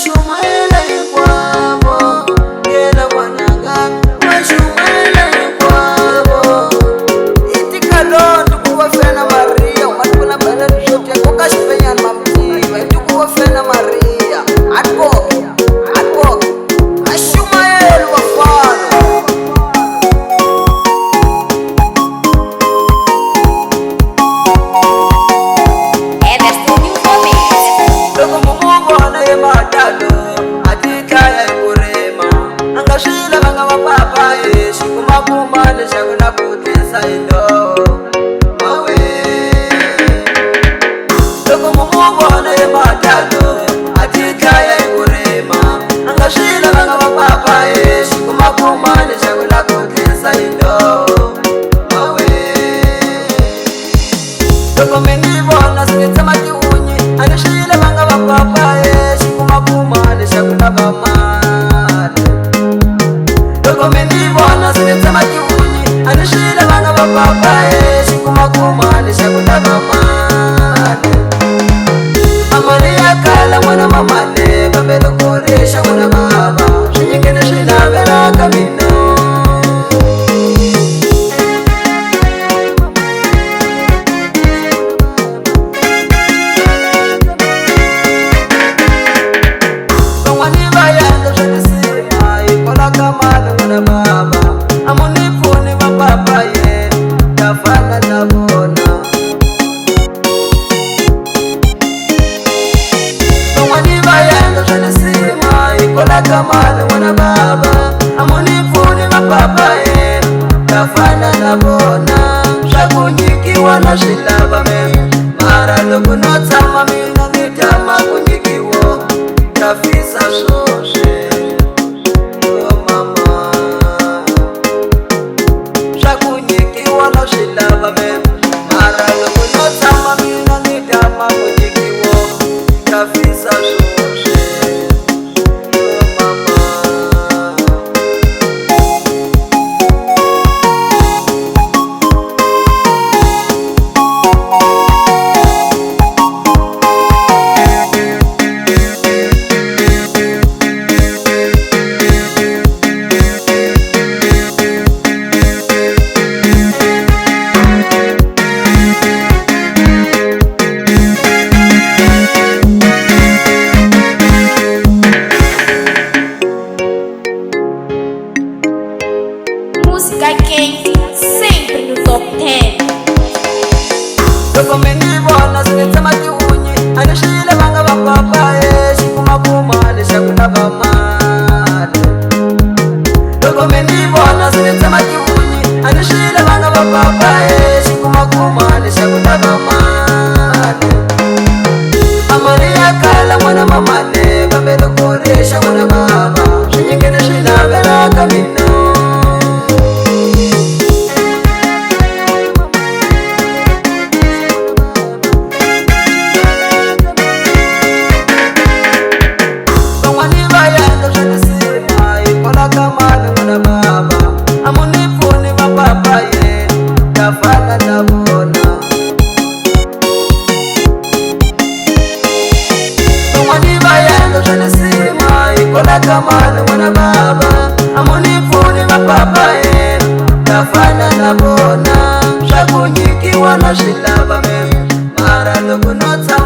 shumela ikwavo yela wananga shumela ikwavo itikalondo kuwafena Maria umatibona bana zote kokashipenyana mamtiva itukuwafena Maria atboke ashumayela wafana kamala mwana baba amunifuni mapapa tafana na bona shakunyikiwa na shilaba me mara loko notsama mina nitama kunyikiwo tafisa shoshe mama shakunyikiwa na shilaba me mara loko notsama mina nitama kunyikiwo tafisa shoshe Música quente, sempre no top 10. Loko menivona sinetsama tiunyi anishile vanga vapapa xikumapuma lexakulava mali loko menivona sinetsama tiunyi anishile vanga vapapa xikumapuma lexakulava mali amali ya kala mwana mamane kambe loko rixa mwana baba swinyingene swi navelaka mina kamala mwana baba amunifuni mapapa tafana na bona shakunyikiwa na shilaba me mara loko notsa